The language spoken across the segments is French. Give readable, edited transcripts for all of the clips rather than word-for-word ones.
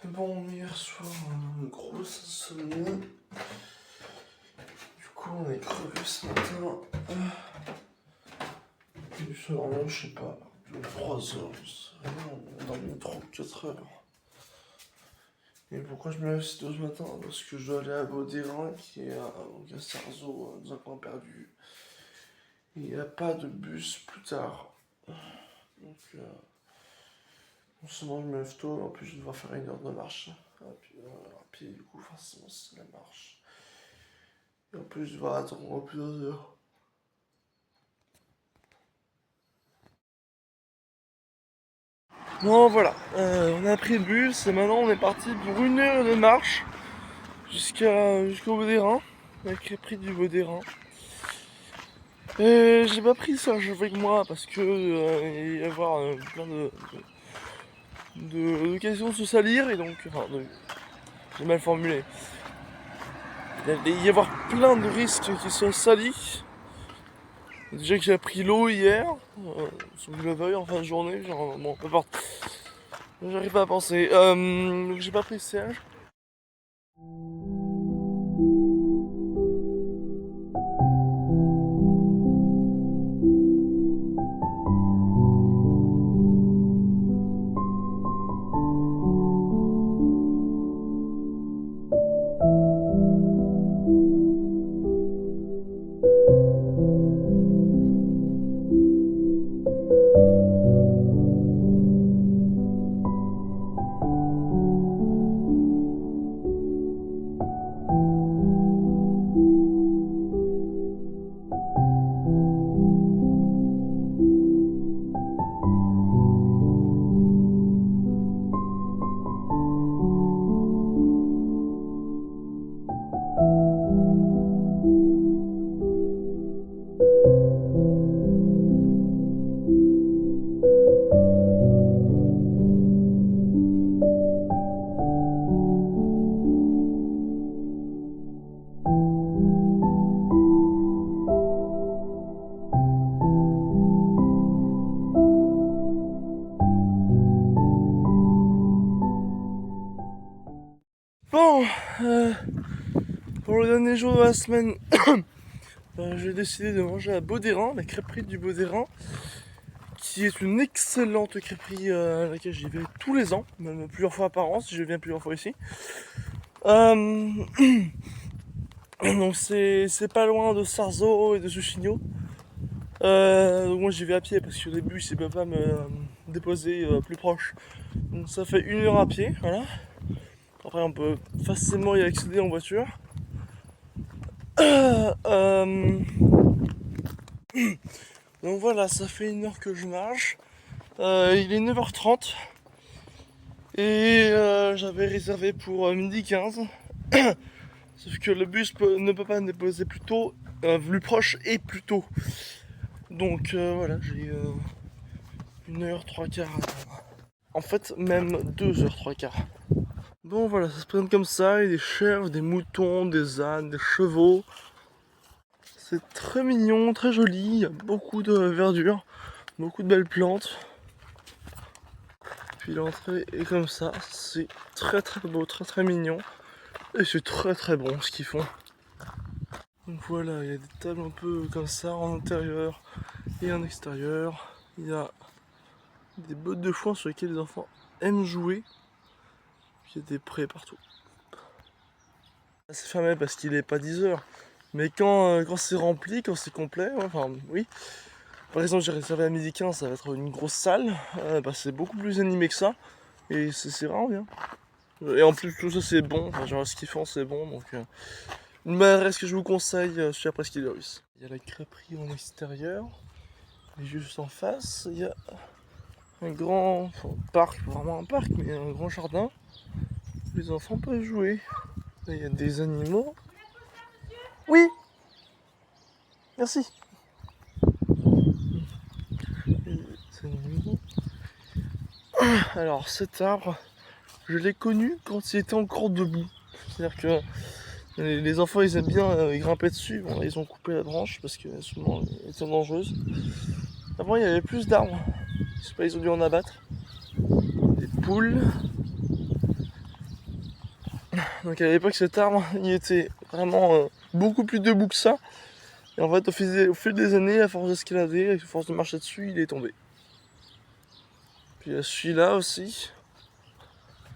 Bon, hier soir, une grosse insomnie. Du coup, on est crevé ce matin. Il se dormi, je sais pas, 3 heures. On a dormi 3 ou 4 heures. Et pourquoi je me lève si tôt ce matin? Parce que je dois aller à Baudérin, qui est au Gastarzo, dans un coin perdu. Et il n'y a pas de bus plus tard. Donc, non seulement je me lève tôt, en plus je vais devoir faire 1 heure de marche. À pied, du coup, forcément, c'est la marche. Et en plus, je vais attendre plusieurs heures. Bon, voilà, on a pris le bus et maintenant on est parti pour 1 heure de marche jusqu'au Vaudérin, avec les prix du Vaudérin. J'ai pas pris ça avec moi parce que il va y avoir plein d'occasions de se salir et donc, j'ai mal formulé. Il va y avoir plein de risques qui soient salis. Déjà que j'ai appris l'eau hier, sans que je le veuille en fin de journée, genre bon, peu importe. J'arrive pas à penser. Donc j'ai pas pris le siège. Bon, pour le dernier jour de la semaine, j'ai décidé de manger à Baudérin, la crêperie du Baudérin, qui est une excellente crêperie à laquelle j'y vais tous les ans, même plusieurs fois par an si je viens plusieurs fois ici. Donc c'est pas loin de Sarzeau et de Suchigno. Donc moi j'y vais à pied parce qu'au début il ne peut pas me déposer plus proche. Donc ça fait 1 heure à pied, voilà. Après on peut facilement y accéder en voiture. Donc voilà, ça fait 1 heure que je marche. Il est 9h30. Et j'avais réservé pour 12h15. Sauf que le bus ne peut pas me déposer plus tôt, plus proche et plus tôt. Donc voilà, j'ai 1 heure 3 quarts à attendre. En fait, même 2 heures 3 quarts. Bon voilà, ça se présente comme ça. Il y a des chèvres, des moutons, des ânes, des chevaux. C'est très mignon, très joli. Il y a beaucoup de verdure, beaucoup de belles plantes. Puis l'entrée est comme ça. C'est très très beau, très très mignon. Et c'est très très bon ce qu'ils font. Donc voilà, il y a des tables un peu comme ça en intérieur et en extérieur. Il y a des bottes de foin sur lesquelles les enfants aiment jouer. Puis il y a des prés partout. C'est fermé parce qu'il n'est pas 10h. Mais quand c'est rempli, quand c'est complet, enfin oui. Par exemple, j'ai réservé à 12h15, ça va être une grosse salle. C'est beaucoup plus animé que ça. Et c'est vraiment bien. Et en plus, tout ça c'est bon. Enfin, genre ce qu'ils font c'est bon. Donc, reste que je vous conseille, je suis à Presqu'île Russe. Il y a la crêperie en extérieur. Et juste en face, il y a un grand parc, vraiment un parc, mais un grand jardin. Où les enfants peuvent jouer. Là, il y a des animaux. Oui. Merci. Des animaux. Alors cet arbre, je l'ai connu quand il était encore debout. C'est-à-dire que les enfants ils aiment bien grimper dessus. Bon là ils ont coupé la branche parce que souvent elles sont dangereuses. Avant il y avait plus d'arbres. Je sais pas, ils ont dû en abattre. Des poules. Donc à l'époque, cet arbre, il était vraiment beaucoup plus debout que ça. Et en fait, au fil des années, à force d'escalader, à force de marcher dessus, il est tombé. Puis il y a celui-là aussi.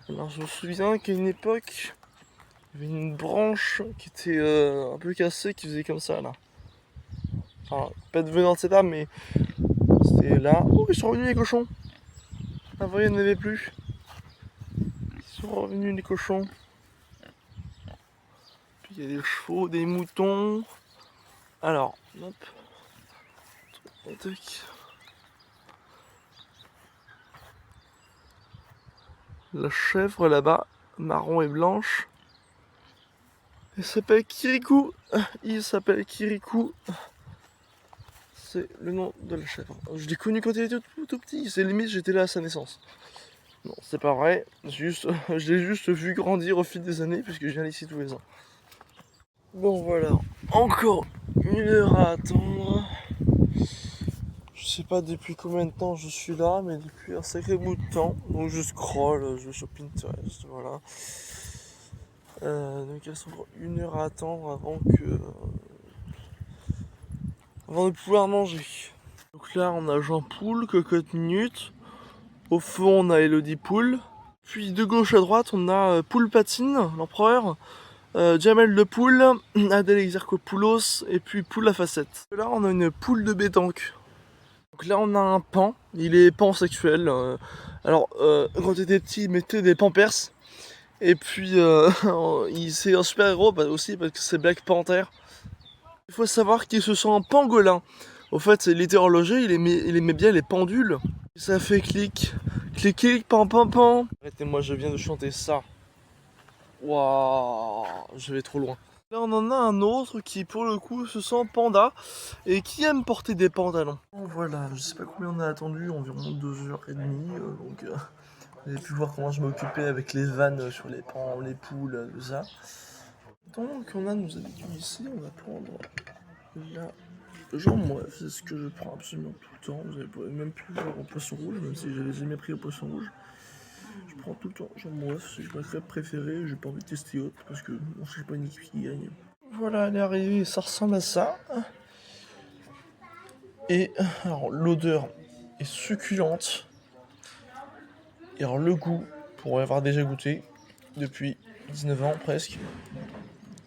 Alors je me souviens qu'à une époque, il y avait une branche qui était un peu cassée, qui faisait comme ça là. Enfin, pas de venant de cet arbre, mais c'était là. Oh, ils sont revenus les cochons. Avant, il n'y en avait plus. Ils sont revenus les cochons. Puis il y a des chevaux, des moutons. Alors, hop. Tac. La chèvre là-bas, marron et blanche. Il s'appelle Kirikou. Il s'appelle Kirikou. C'est le nom de la chèvre. Je l'ai connu quand il était tout petit. C'est limite, j'étais là à sa naissance. Non, c'est pas vrai. Juste, je l'ai juste vu grandir au fil des années puisque je viens ici tous les ans. Bon voilà, encore 1 heure à attendre. Je sais pas depuis combien de temps je suis là, mais depuis un sacré bout de temps. Donc je scroll, je vais sur Pinterest, voilà. Donc il reste encore 1 heure à attendre avant de pouvoir manger. Donc là on a Jean Poule, Cocotte Minute. Au fond on a Elodie Poule. Puis de gauche à droite on a Poule Patine, l'empereur. Jamel Le Poule, Adèle Exarchopoulos et puis Poule à facettes. Là on a une poule de pétanque. Donc là on a un pan, il est pansexuel. Alors quand il était petit il mettait des pampers. Et puis c'est un super héros aussi parce que c'est Black Panther. Il faut savoir qu'il se sent pangolin. Au fait c'est l'hétérologie, il aimait bien les pendules. Ça fait clic, clic clic, pan pan pan. Arrêtez-moi, je viens de chanter ça. Waouh, je vais trop loin. Là on en a un autre qui pour le coup se sent panda et qui aime porter des pantalons. Bon, voilà, je sais pas combien on a attendu, environ 2h30, donc vous avez pu voir comment je m'occupais avec les vannes sur les pans, les poules, tout ça. Donc on a nos habitudes ici, on va prendre la jambe moif, c'est ce que je prends absolument tout le temps. Vous avez même pu voir au poisson rouge, même si j'avais jamais pris au poisson rouge. Je prends tout le temps jambe moif, c'est ma crêpe préférée, j'ai pas envie de tester autre parce que on sait pas une équipe qui gagne. Voilà, elle est arrivée, ça ressemble à ça. Et alors l'odeur est succulente. Et alors le goût, pour y avoir déjà goûté depuis 19 ans presque,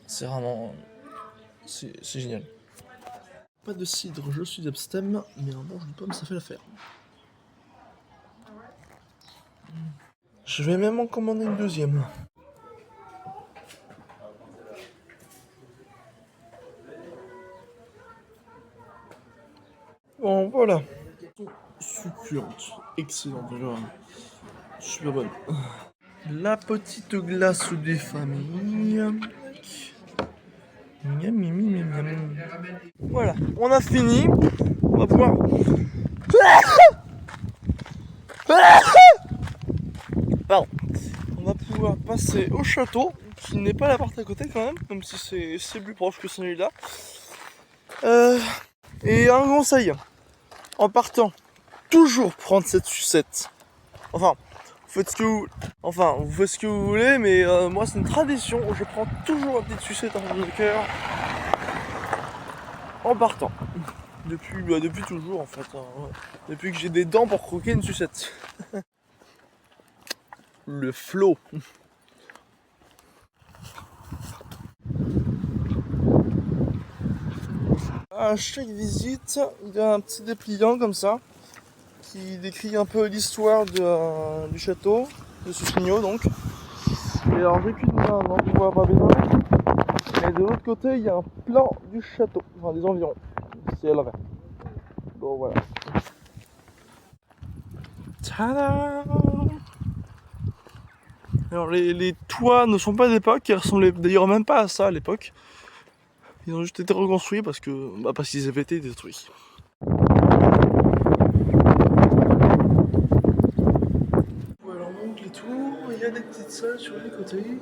c'est vraiment... c'est génial. Pas de cidre, je suis abstème, mais un manche de pomme ça fait l'affaire. Je vais même en commander une deuxième. Bon voilà. Succulente, excellente déjà. Super bonne. La petite glace des familles. Miam, miam, miam, miam. Voilà, on a fini. On va pouvoir... Pardon. On va pouvoir passer au château, qui n'est pas la porte à côté quand même si c'est plus proche que celui-là. Et un conseil, en partant, toujours prendre cette sucette. Enfin, vous faites ce que vous voulez, mais moi c'est une tradition, je prends toujours une petite sucette en forme de cœur en partant. Depuis toujours en fait, hein. Depuis que j'ai des dents pour croquer une sucette. Le flot. À chaque visite, il y a un petit dépliant comme ça qui décrit un peu l'histoire du château, de Sussigno donc. Et alors j'ai qu'une main, donc on voit pas bien. Et de l'autre côté, il y a un plan du château, enfin des environs. C'est là. Bon voilà. Tada! Alors les toits ne sont pas d'époque, ils ressemblaient d'ailleurs même pas à ça à l'époque. Ils ont juste été reconstruits parce qu'ils avaient été détruits. Voilà, on monte les tours, il y a des petites salles sur les côtés.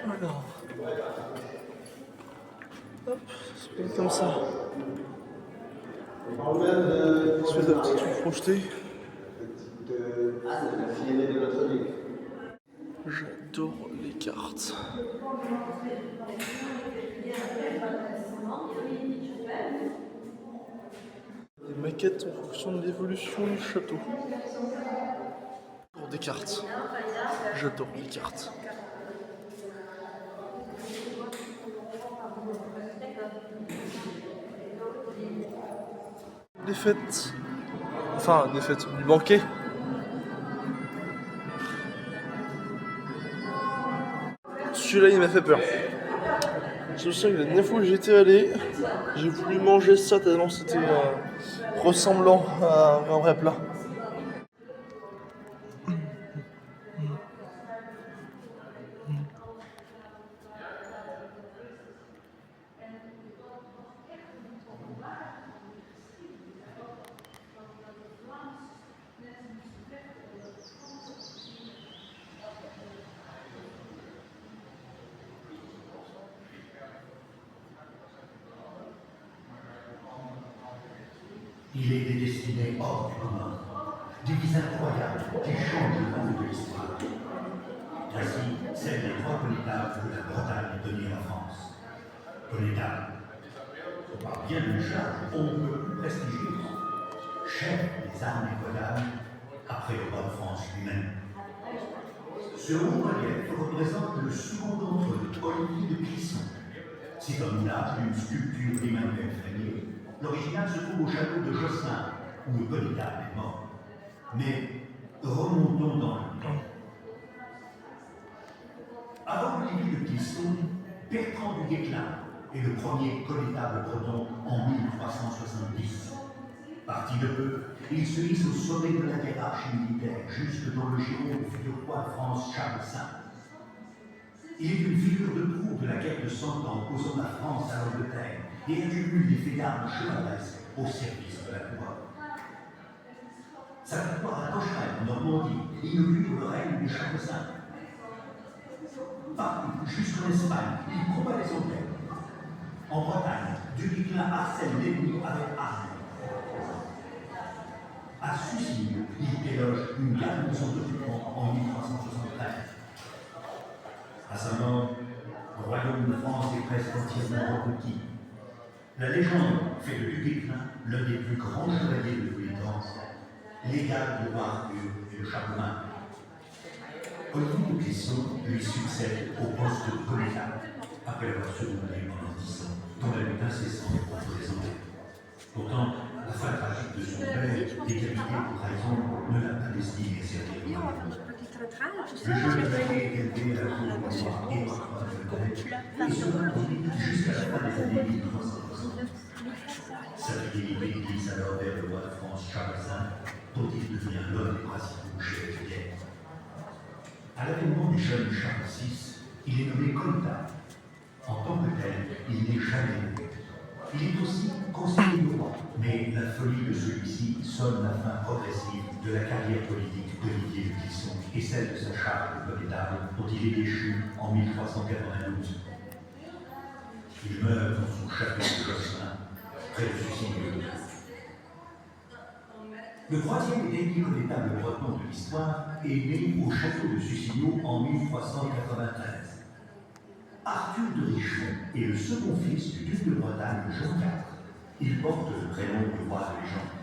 Voilà. Hop, ça se passe comme ça. Espèce de petit truc projeté. J'adore. J'adore les cartes. Les maquettes en fonction de l'évolution du château. Pour des cartes. J'adore les cartes. Les fêtes. Enfin, des fêtes du banquet. Celui-là, il m'a fait peur. Je me souviens que la dernière fois où j'étais allé, j'ai voulu manger ça tellement c'était ressemblant à un vrai plat. Il est des destinées hors du commun, des vies incroyables qui changent le cours de l'histoire. Voici celle des trois connétables que la Bretagne donnée à la France. Connétable, on parle bien d'une charge on ne peut plus prestigieuse, chef des armées royales après le roi de France lui-même. Ce haut relief représente le second d'entre eux, Olivier de Clisson. C'est comme là une sculpture d'Emmanuel Frénier. L'original se trouve au château de Josselin, où le connétable est mort. Mais remontons dans le temps. Avant Olivier de Clisson, Bertrand du Guesclin est le premier connétable breton en 1370. Parti de peu, il se hisse au sommet de la hiérarchie militaire, jusque dans le giron du futur roi de France Charles V. Il est une figure de proue de la guerre de 100 ans opposant la France à l'Angleterre et accumule des faits d'armes chevaleresques au service de la couronne. Sa victoire à Cochereil en Normandie inaugure le règne de Charles V. Partout, jusqu'en Espagne, il combat les Anglais. En Bretagne, du Guesclin harcèle l'ennemi avec armes. À Sucy, il déloge une garnison d'occupants en 1373. À sa mort, le royaume de France est presque entièrement reconquis. La légende fait de Du Guesclin l'un des plus grands chevaliers de tous les temps, l'égal de Arthur et de Charlemagne. Olivier de Clisson lui succède au poste de connétable, après l'avoir secondé pendant 10 ans, dans la lutte incessante contre les Anglais. Pourtant, la fin tragique de son père, décapité pour trahison, ne l'a pas destiné à servir le royaume. Le jeune Olivier est élevé à la cour du roi et et se reconduit jusqu'à la fin des années 1360. Sa fidélité glisse alors vers le roi de France Charles V, dont il devient l'un des principaux chefs de guerre. À l'avènement du jeune Charles VI, il est nommé connétable. En tant que tel, il n'est jamais nommé. Il est aussi conseiller du roi, mais la folie de celui-ci sonne la fin progressive de la carrière politique d'Olivier de Clisson et celle de sa charge de connétable dont il est déchu en 1392. Il meurt dans son château de Josselin, près de Sucy. Le troisième et dernier connétable breton de l'histoire est né au château de Sucigno en 1393. Arthur de Richemont est le second fils du duc de Bretagne Jean IV. Il porte le prénom du roi de légende.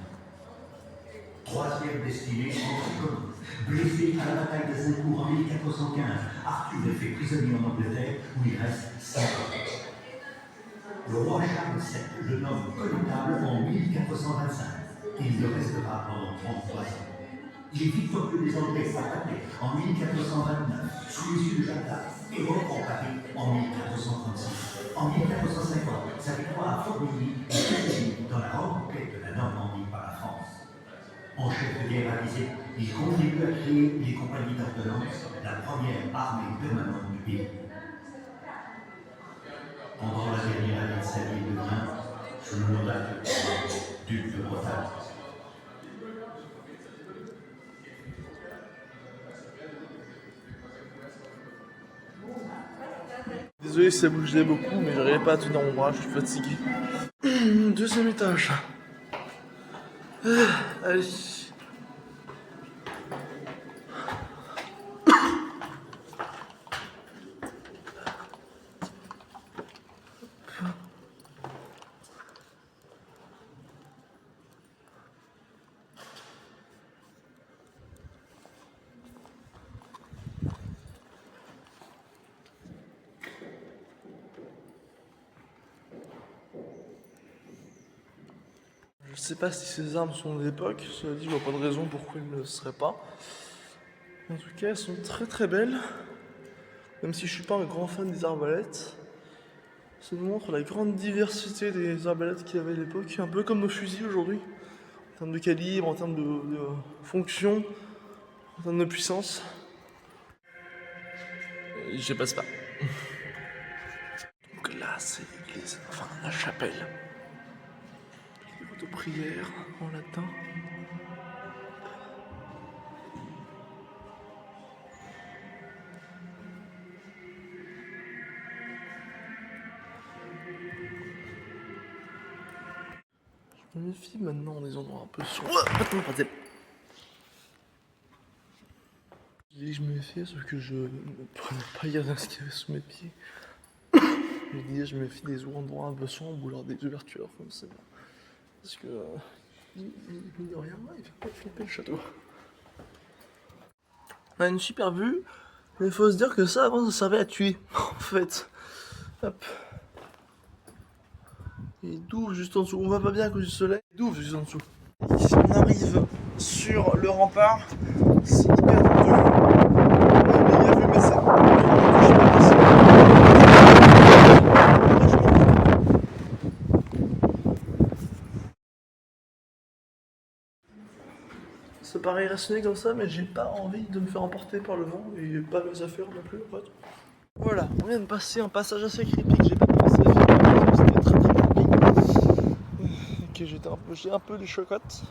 Troisième destinée anticone. Blessé à la bataille d'Azincourt en 1415, Arthur est fait prisonnier en Angleterre où il reste 5 ans. Le roi Charles VII le nomme connétable en 1425. Il le restera pendant 33 ans. Il est victorieux des Anglais à Paris en 1429, sous les yeux de Jacques d'Arc, et reprend Paris en 1436. En 1450, sa victoire à Formigny est décisive dans la reconquête de la Normandie par la France. En chef de guerre avisé, il contribue à créer les compagnies d'ordonnance, la première armée permanente du pays. Pendant la dernière année de sa vie, il devient, sous le mandat de duc de Bretagne. Désolé si ça bougeait beaucoup, mais j'arrivais pas à tenir mon bras, je suis fatigué. Deuxième étage. Allez. Je sais pas si ces armes sont d'époque, cela dit, je vois pas de raison pourquoi ils ne le seraient pas. En tout cas, elles sont très très belles. Même si je suis pas un grand fan des arbalètes, ça nous montre la grande diversité des arbalètes qu'il y avait à l'époque, un peu comme nos fusils aujourd'hui, en termes de calibre, en termes de fonction, en termes de puissance. Je passe pas. Donc là, c'est l'église, enfin la chapelle. Livre de prière en latin. Je me méfie maintenant des endroits un peu sombres. Attends, pardon. Je dis que je me méfie parce que je ne prenais pas garde à ce qu'il y avait sous mes pieds. Je disais je me méfie des endroits un peu sombres ou alors des ouvertures comme ça. Parce que, mine de rien, il fait pas flipper le château. On a une super vue, mais il faut se dire que ça avant ça servait à tuer, en fait. Hop. Et douve juste en dessous, on voit pas bien à cause du soleil. Douve juste en dessous. Ici on arrive sur le rempart, c'est hyper tendu. On a vu mais ça. Ça paraît raisonné comme ça, mais j'ai pas envie de me faire emporter par le vent et pas mes affaires non plus en fait. Voilà, on vient de passer un passage assez cryptique, j'ai pas pensé à faire parce que c'était très très cryptique. Ok, j'ai un peu des chocottes.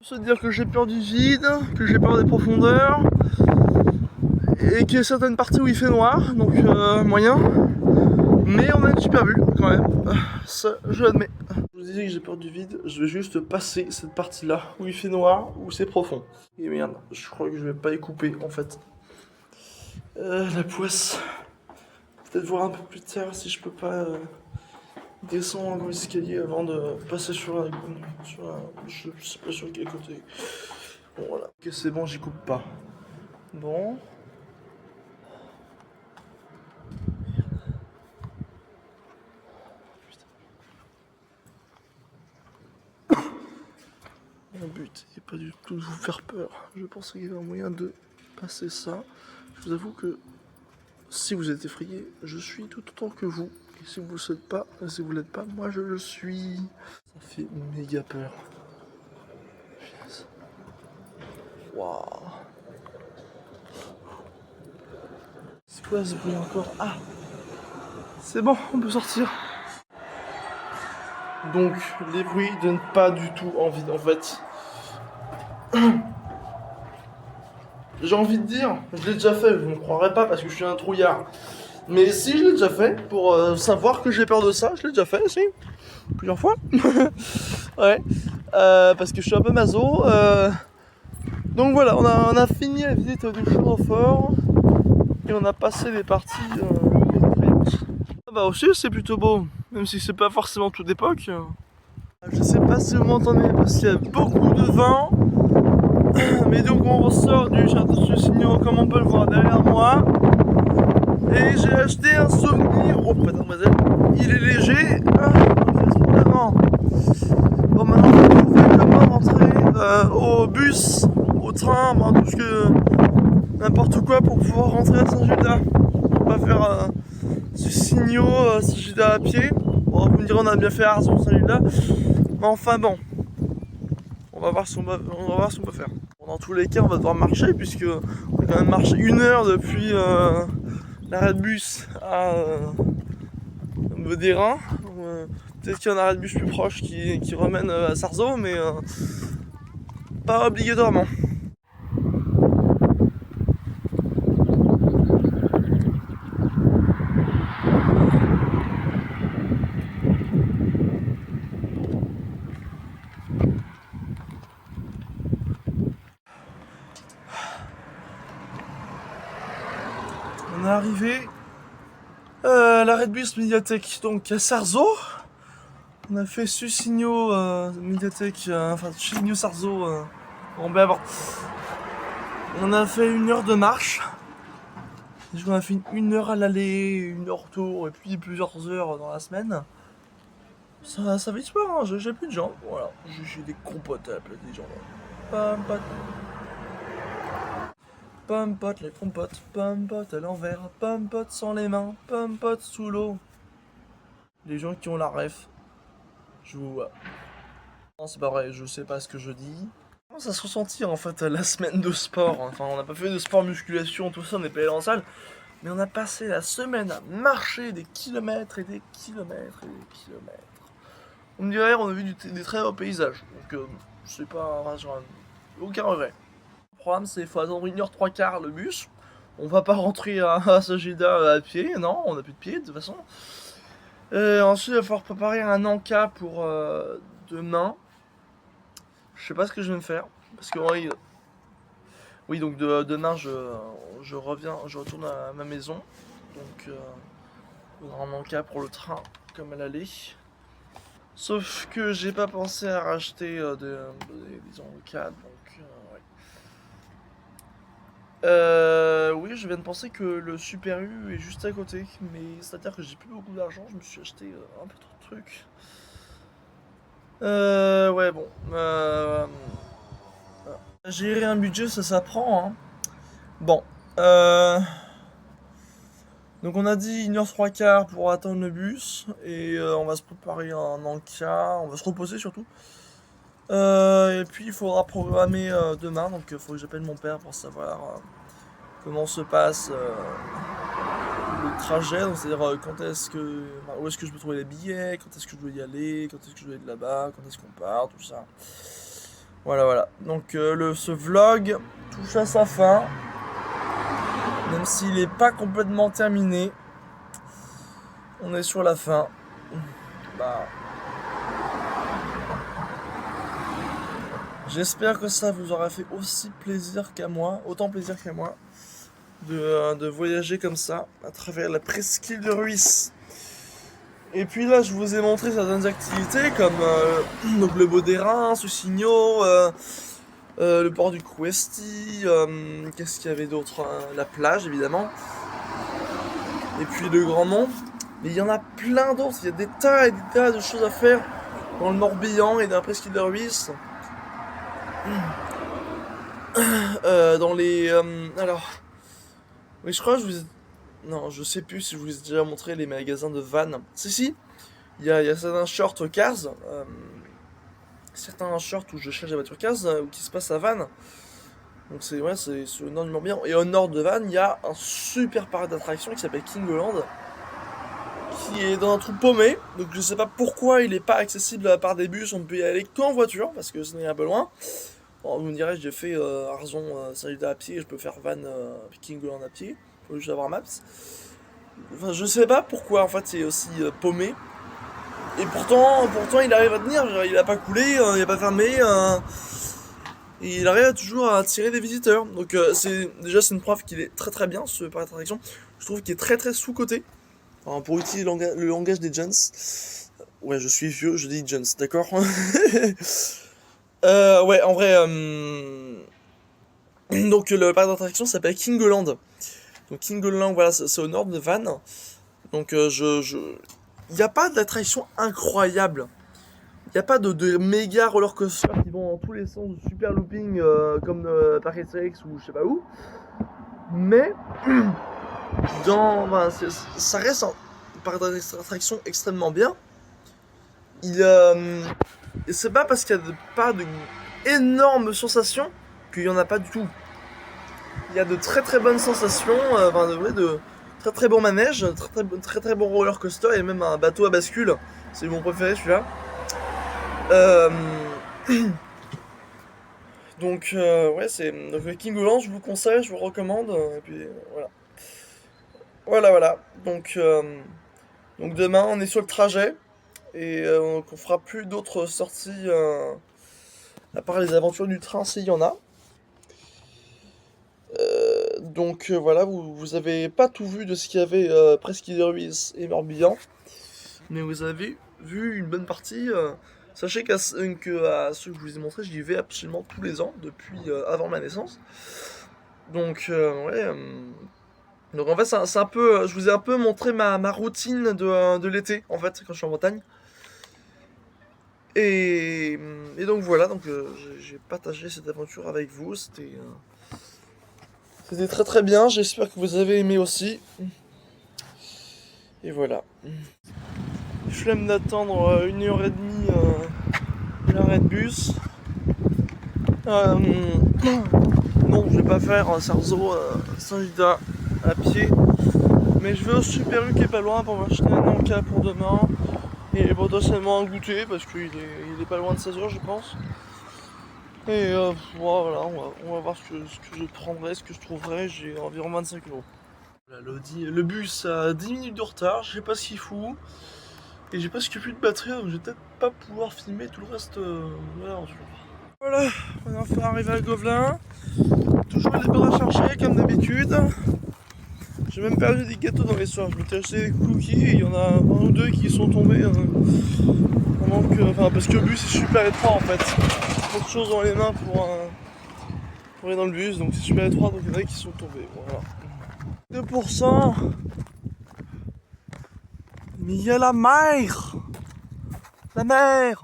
Se dire que j'ai peur du vide, que j'ai peur des profondeurs, et qu'il y a certaines parties où il fait noir, donc moyen. Mais on a une super vue quand même, ça je l'admets. Je vous disais que j'ai peur du vide, je vais juste passer cette partie-là où il fait noir, où c'est profond. Et merde, je crois que je vais pas y couper en fait. La poisse. Peut-être voir un peu plus tard si je peux pas descendre l'escalier avant de passer sur la. Je sais pas sur quel côté. Bon voilà. Ok, c'est bon, j'y coupe pas. Bon. Mon but n'est pas du tout de vous faire peur. Je pensais qu'il y avait un moyen de passer ça. Je vous avoue que si vous êtes effrayé, je suis tout autant que vous. Et si vous ne l'êtes pas, moi je le suis. Ça fait méga peur. Waouh. C'est quoi ce bruit encore? Ah, c'est bon, on peut sortir. Donc, les bruits donnent pas du tout envie en fait. J'ai envie de dire, je l'ai déjà fait, vous ne me croirez pas parce que je suis un trouillard. Mais si je l'ai déjà fait, pour savoir que j'ai peur de ça, je l'ai déjà fait, si. Plusieurs fois. Ouais. Parce que je suis un peu maso. Donc voilà, on a fini la visite du château fort. Et on a passé les parties effrayantes. Bah aussi c'est plutôt beau, même si c'est pas forcément tout d'époque. Je sais pas si vous m'entendez parce qu'il y a beaucoup de vent. Mais donc on ressort du château de Sussigno comme on peut le voir derrière moi. Et j'ai acheté un souvenir. Oh putain mademoiselle, il est léger. Bon maintenant on va trouver comment rentrer au bus, au train, tout ce que. N'importe quoi pour pouvoir rentrer à Saint-Judas. On va pas faire Sussigno, Saint-Judas à pied. Bon, vous me direz on a bien fait Arzon, Saint-Judas. Mais enfin bon. On va voir ce qu'on peut faire. Bon, dans tous les cas on va devoir marcher puisque on a quand même marché 1 heure depuis l'arrêt de bus à Vedérin. Peut-être qu'il y a un arrêt de bus plus proche qui remène à Sarzeau, mais pas obligatoirement. On est arrivé à l'arrêt de bus médiathèque, donc à Sarzeau. On a fait Sussigno médiathèque, enfin Sussigno Sarzeau. Bon ben bon. On a fait 1 heure de marche. On a fait 1 heure à l'aller, 1 heure retour, et puis plusieurs heures dans la semaine. Ça vise pas, hein, j'ai plus de jambes, voilà. J'ai des compotes à la place des jambes. Pompote, pompote, les compotes, pompote à l'envers, pompote sans les mains, pompote sous l'eau. Les gens qui ont la ref, je vous vois. Non, c'est pas vrai, je sais pas ce que je dis. Comment ça se ressentit en fait la semaine de sport? Enfin, on n'a pas fait de sport, musculation, tout ça, on n'est pas allé en salle. Mais on a passé la semaine à marcher des kilomètres et des kilomètres et des kilomètres. On dirait on a vu des très beaux paysages. Donc, c'est pas. Enfin, aucun regret. Le programme, c'est qu'il faut attendre 1h 3 quarts le bus. On va pas rentrer à Sagida à pied, non, on a plus de pied de toute façon. Ensuite, il va falloir préparer un encas pour demain. Je sais pas ce que je vais me faire. Parce que oui, donc demain, je reviens, je retourne à ma maison. Donc, il faudra un encas pour le train, comme à l'aller. Sauf que j'ai pas pensé à racheter des encas, donc ouais. Oui, je viens de penser que le Super U est juste à côté, mais c'est-à-dire que j'ai plus beaucoup d'argent, je me suis acheté un peu trop de trucs. Ouais, bon. Gérer un budget, ça s'apprend, hein. Bon. Donc on a dit 1h 3 quarts pour attendre le bus, et on va se préparer un encas, on va se reposer surtout. Et puis il faudra programmer demain, donc il faut que j'appelle mon père pour savoir comment se passe le trajet, donc c'est-à-dire quand est-ce que, enfin, où est-ce que je peux trouver les billets, quand est-ce que je dois y aller, quand est-ce que je dois être là-bas, quand est-ce qu'on part, tout ça. Voilà, voilà. Donc ce vlog touche à sa fin, même s'il n'est pas complètement terminé. On est sur la fin. Bah, j'espère que ça vous aura fait aussi plaisir qu'à moi, autant plaisir qu'à moi, de voyager comme ça à travers la presqu'île de Ruisse. Et puis là, je vous ai montré certaines activités comme donc le Beau des Reims, Soussignot, le port du Crouesti, qu'est-ce qu'il y avait d'autre, la plage évidemment, et puis le Grand Mont. Mais il y en a plein d'autres, il y a des tas et des tas de choses à faire dans le Morbihan et dans la presqu'île de Ruisse. Dans les... alors... Oui, je crois que je vous ai... Non, je sais plus si je vous ai déjà montré les magasins de Van. Si, si, il y a certains shorts Cars, certains shorts où je cherche la voiture Cars, qui se passe à Vannes. Donc c'est ouais, c'est au nord du Morbihan. Et au nord de Vannes, il y a un super parc d'attractions qui s'appelle Kingoland, qui est dans un trou paumé. Donc je sais pas pourquoi il est pas accessible à la part des bus, on ne peut y aller qu'en voiture, parce que c'est un peu loin. Bon, vous me direz, j'ai fait Arzon, Saint-Judas à pied, je peux faire Vannes, Kingoland à pied. Faut juste avoir Maps. Enfin, je sais pas pourquoi en fait c'est aussi paumé. Et pourtant il arrive à tenir, genre, il a pas coulé, il a pas fermé, et il arrive toujours à attirer des visiteurs. Donc c'est une preuve qu'il est très très bien ce parc d'attraction. Je trouve qu'il est très très sous-coté. Enfin, pour utiliser le langage des gens. Ouais, je suis vieux, je dis gens, d'accord. Ouais, en vrai, donc le parc d'attraction s'appelle Kingoland. Donc Kingoland, voilà, c'est au nord de Vannes. Donc il n'y a pas d'attraction incroyable. Il n'y a pas de méga roller coaster qui vont dans tous les sens, de super looping comme Parc Express ou je sais pas où. Mais ça reste un parc d'attraction extrêmement bien. Et c'est pas parce qu'il n'y a pas de énormes sensations qu'il n'y en a pas du tout. Il y a de très très bonnes sensations, de très très bons manèges, très très bon roller coaster et même un bateau à bascule. C'est mon préféré celui-là. Euh, donc ouais, c'est donc le Kingoland, je vous conseille, je vous recommande. Et puis voilà, voilà, voilà. Donc demain, on est sur le trajet et donc on fera plus d'autres sorties à part les aventures du train s'il y en a. Donc voilà, vous avez pas tout vu de ce qu'il y avait Presqu'île de Ruisse et Morbihan, mais vous avez vu une bonne partie. Sachez qu'à ceux que je vous ai montré, j'y vais absolument tous les ans depuis avant ma naissance. Donc ouais. Donc en fait, c'est un peu, je vous ai un peu montré ma routine de l'été en fait quand je suis en Bretagne. Et donc voilà, donc j'ai partagé cette aventure avec vous. C'était très très bien. J'espère que vous avez aimé aussi. Et voilà. Flemme d'attendre 1h30 l'arrêt de bus. Non, je vais pas faire Sarzeau Saint-Gida à pied. Mais je vais au Super U qui est pas loin pour m'acheter un Anka pour demain. Et potentiellement un goûter parce qu'il est pas loin de 16h je pense. Et voilà, on va voir ce que je prendrai, ce que je trouverai. J'ai environ 25 euros. Voilà, le bus a 10 minutes de retard, je sais pas ce qu'il fout. Et j'ai presque plus de batterie, donc je vais peut-être pas pouvoir filmer tout le reste de l'aventure. Voilà, on est enfin arrivé à Gauvelin. Toujours des bords à chercher comme d'habitude. J'ai même perdu des gâteaux dans les soirs. Je m'étais acheté des cookies et il y en a un ou deux qui sont tombés. Parce que le bus est super étroit en fait. Trop de choses dans les mains pour aller dans le bus, donc c'est super étroit, donc il y en a qui sont tombés. Voilà. 2%. Mais il y a la mer. La mer.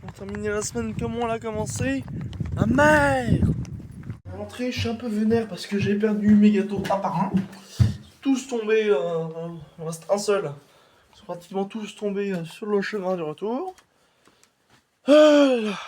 Pour terminer la semaine comme on l'a commencé, la mer. À l'entrée, je suis un peu vénère parce que j'ai perdu mes gâteaux un par un. Tous tombés, il en reste un seul. Ils sont pratiquement tous tombés sur le chemin du retour. Ah là là.